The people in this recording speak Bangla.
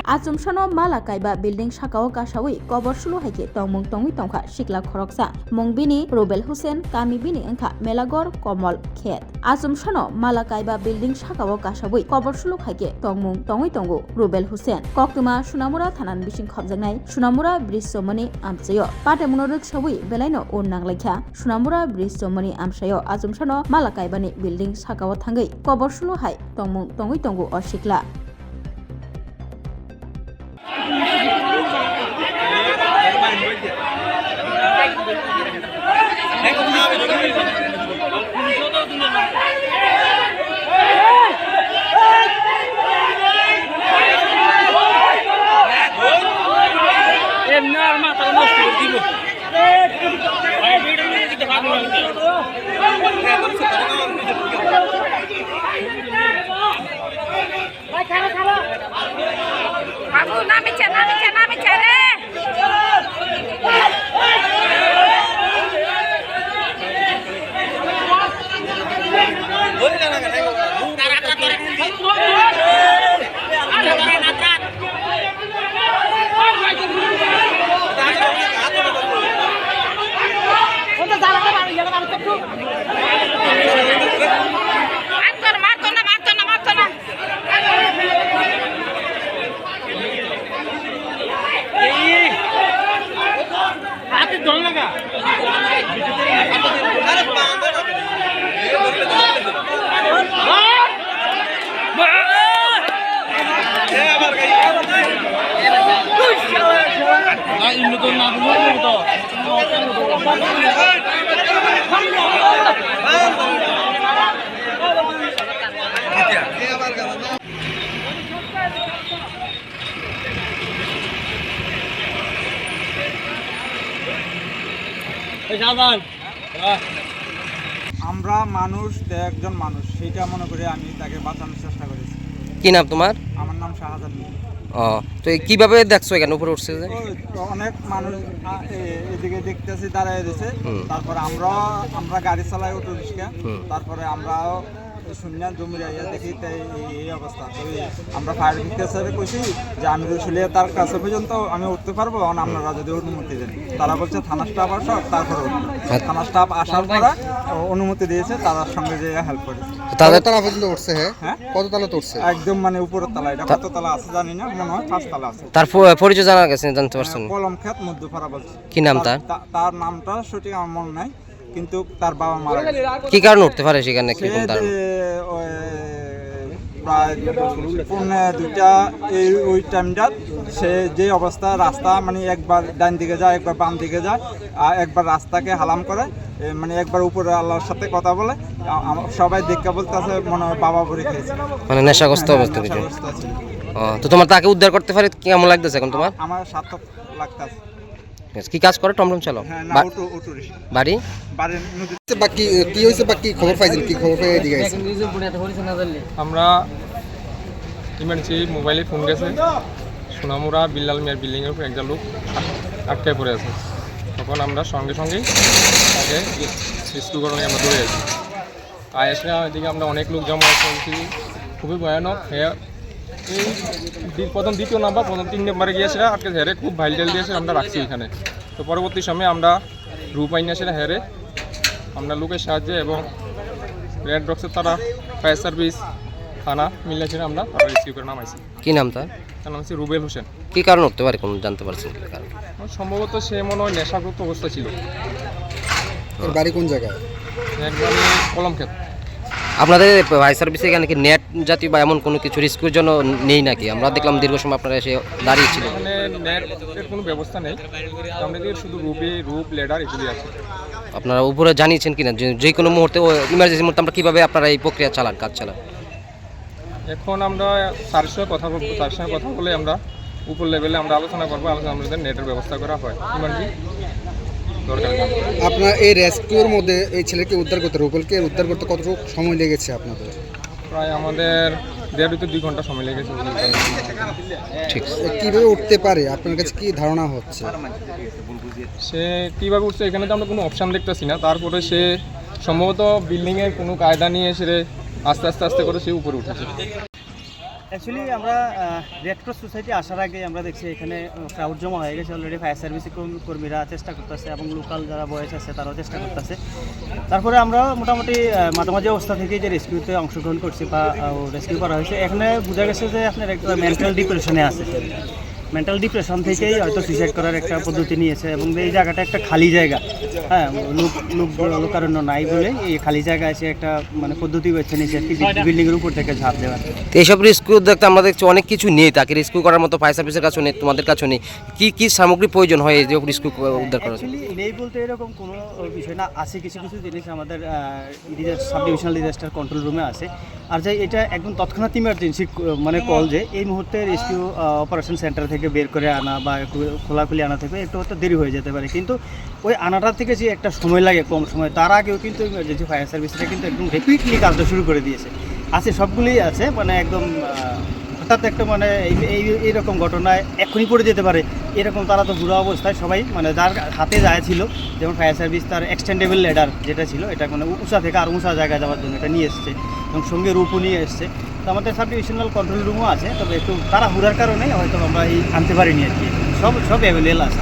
Asumshano Malakaiba building Shakao Kashawi, Kobor Sulu Hake, Tongmung Tongi Tongka, Shikla Koroksa, Mongbini, Rubel Hussein, Kami Bini Enka, Melagor, Komol, Khet. Asumshano Malakaiba building Shakao Kashawi, Kobor Sulu Hake, Tongmung Tongi Tongu, Rubel Hussein, Koktuma, Shunamura Tanan Bishin Khobjanai, Shunamura Brisomani Amsayo, Patemunuruk Shawi, Beleno Unang Lekha, Shunamura Brisomani Amsayo, Asumshano Malakaibani building Shakao Tangai, Kobor Sulu Hai, Tongmung Tongi Tongu or Shikla. আমরা মানুষ একজন মানুষ সেটা মনে করে আমি তাকে বাঁচানোর চেষ্টা করেছি। কি নাম তোমার? আমার নাম শাহজাহান। তো কিভাবে দেখছো এখানে উপরে উঠছে যে? অনেক মানুষ এদিকে দেখতেছি দাঁড়ায় দিয়েছে, তারপরে আমরা গাড়ি চালাই অটো রিক্সা, তারপরে আমরাও শুনলাম জমির আইয়া দেখি তাই এই অবস্থা। তো আমরা ফায়ার ব্রিগেডে কইছি যে আমি রসুলিয়া তার কাছে পর্যন্ত আমি উঠতে পারবো, আপনারা যদি অনুমতি দেন। তারা বলছে থানা স্টাফ আসো, তারপরে থানা স্টাফ আসার পরে অনুমতি দিয়েছে, তার সঙ্গে যে হেল্প করে। তাদের তালা পর্যন্ত উঠছে? হ্যাঁ। কত তালা উঠছে? একদম মানে উপরের তলা। এটা কত তলা আছে জানি না, মনে হয় 5 তলা আছে। তার পরিচয় জানা গেছে? জানতে পারছেন? কলম খেত মধ্যপাড়া বলছে। কি নাম তার? তার নামটা সঠিক আমার মনে নাই, কিন্তু তার বাবা মারা গেছে। কি কারণে উঠতে পারে সেখানে? কি কোন কারণে? প্রায় 2টা ওই টাইমটা সে যে অবস্থা, রাস্তা মানে একবার ডান দিকে যায়, একবার বাম দিকে যায়, আর একবার রাস্তাকে হালাম করে, মানে একবার উপরে আল্লাহর সাথে কথা বলে। সবাই দেখে বলতেছে মনে হয় বাবা পরে খেয়েছে, মানে নেশাগ্রস্ত অবস্থা ছিল। তো তোমার তাকে উদ্ধার করতে পারে কেমন লাগতেছে এখন তোমার? আমার সার্থক লাগতেছে। কি কাজ করে? টমটম চালক। বাড়ি বাকি কি হয়েছে? বাকি খবর পাইছেন? কি খবর পেয়ে এদিকে আইছেন? আমরা ইমার্জেন্সি মোবাইলে ফোন গেছে, সোনামুড়া বিল্লাল মিয়ার বিল্ডিংয়ের উপর একজন লোক আটকায় পড়ে আছে। তখন আমরা সঙ্গে সঙ্গেই তাকে রেস্কিউকরণে আমরা দৌড়ে আসি। এসে এদিকে আমরা অনেক লোক জমা করেছি, খুবই ভয়ানক। এই প্রথম 2 নাম্বার, প্রথম 3 নাম্বারে গিয়েছে আটকে হেরে খুব ভাইটাল দিয়েছে, আমরা রাখছি এখানে। তো পরবর্তী সময়ে আমরা রূপ আইন আসে হেরে আমরা লোকের সাহায্যে এবং রেড ডক্সের তারা ফায়ার সার্ভিস থানা মিলে আমরা রেস্কিউ করে নামাইছি। কি নাম তার? তার নাম হচ্ছে রুবেল হোসেন। কি কারণ উঠতে পারে কোন জানতে পারছেন? সম্ভবত সে মনে হয় নেশাগ্রস্ত অবস্থা ছিল। বাড়ি কোন জায়গায়? একবারে কলম ক্ষেত। আপনাদের ফায়ার সার্ভিসে এখানে কি নেট জাতীয় বা এমন কোনো কিছু রিস্কুর জন্য নেই নাকি? আমরা দেখলাম দীর্ঘ সময় আপনারা এসে দাঁড়িয়ে ছিল। এখানে নেটের কোনো ব্যবস্থা নেই, আমাদের শুধু রূপ লেডার এগুলি আছে। আপনারা উপরে জানিয়েছেন কিনা যে কোনো মুহূর্তে ইমার্জেন্সি মুহূর্তে আমরা কীভাবে আপনারা এই প্রক্রিয়া চালান, কাজ চালান? এখন আমরা স্যারের সঙ্গে কথা বলবো, তার সঙ্গে কথা বলে আমরা উপর লেভেলে আমরা আলোচনা করবো, আমাদের নেটের ব্যবস্থা করা হয় ইমার্জেন্সি দরকার। আপনার এই রেস্কিউর মধ্যে এই ছেলেকে উদ্ধার করতে, রুবেলকে উদ্ধার করতে কতটুকু সময় লেগেছে আপনাদের? প্রায় আমাদের 1.5 ঘন্টা সময় লেগেছে। ঠিক। কীভাবে উঠতে পারে আপনার কাছে কি ধারণা হচ্ছে? সে কীভাবে উঠছে এখানে তো আমরা কোনো অপশান দেখতেছি না। তারপরে সে সম্ভবত বিল্ডিংয়ের কোনো কায়দা নিয়ে সে আস্তে আস্তে আস্তে করে সে উপরে উঠেছে। অ্যাকচুয়ালি আমরা রেড ক্রস সোসাইটি আসার আগে আমরা দেখছি এখানে ক্রাউড জমা হয়ে গেছে অলরেডি। ফায়ার সার্ভিসের কর্মীরা চেষ্টা করতেছে এবং লোকাল যারা বয়স আছে তারাও চেষ্টা করতেছে। তারপরে আমরা মোটামুটি মাঝামাঝি অবস্থা থেকে যে রেস্কিউতে অংশগ্রহণ করছি বা রেস্কিউ করা হয়েছে, এখানে বোঝা গেছে যে আপনার একটা মেন্টাল ডিপ্রেশনে আছে। মেন্টাল ডিপ্রেশন থেকেই হয়তো সুইসাইড করার একটা পদ্ধতি নিয়েছে এবং এই জায়গাটা একটা খালি জায়গা, হ্যাঁ, লোকারণ্য নাই বলে এই খালি জায়গায় এসে একটা মানে পদ্ধতি বেছে নিয়েছে আর কি, বিল্ডিংয়ের উপর থেকে ঝাঁপ দেওয়া। তো এইসব রেস্কিউ দেখতে আমরা দেখছি অনেক কিছু নেই, তাকে রেস্কিউ করার মতো ফায়ার সার্ভিসের কাছেও নেই, তোমাদের কাছেও নেই। কি কি সামগ্রী প্রয়োজন হয় এই যে রেস্কিউ উদ্ধার করার জন্য? অ্যাকচুয়ালি নেই বলতে এরকম কোনো বিষয় না, আছে কিছু কিছু জিনিস আমাদের সাব ডিভিশনাল ডিজাস্টার কন্ট্রোল রুমে আছে। আর যে এটা একদম তৎক্ষণাৎ ইমার্জেন্সি মানে কল, যে এই মুহূর্তে রেস্কিউ অপারেশন সেন্টার থেকে বের করে আনা বা একটু খোলাখুলি আনা থেকে একটু হয়তো দেরি হয়ে যেতে পারে, কিন্তু ওই আনাটার থেকে যে একটা সময় লাগে কম সময়, তার আগেও কিন্তু ইমার্জেন্সি ফায়ার সার্ভিসটা কিন্তু একদম রেপিডলি কাজটা শুরু করে দিয়েছে। আছে, সবগুলোই আছে, মানে একদম হঠাৎ একটা মানে এইরকম ঘটনায় এক্ষুনি পড়ে যেতে পারে এরকম তারা তো বুড়ো অবস্থায় সবাই, মানে যার হাতে যায় ছিল, যেমন ফায়ার সার্ভিস তার এক্সটেন্ডেবল লেডার যেটা ছিল, এটা মানে উঁচা থেকে আর উঁচা জায়গায় যাওয়ার জন্য এটা নিয়ে এসছে এবং সঙ্গে রূপও নিয়ে এসছে। তো আমাদের সাব ডিভিশনাল কন্ট্রোল রুমও আছে, তবে একটু তারা হুড়ার কারণে হয়তো আমরা এই আনতে পারিনি আর কি, সব অ্যাভেলেবল আছে।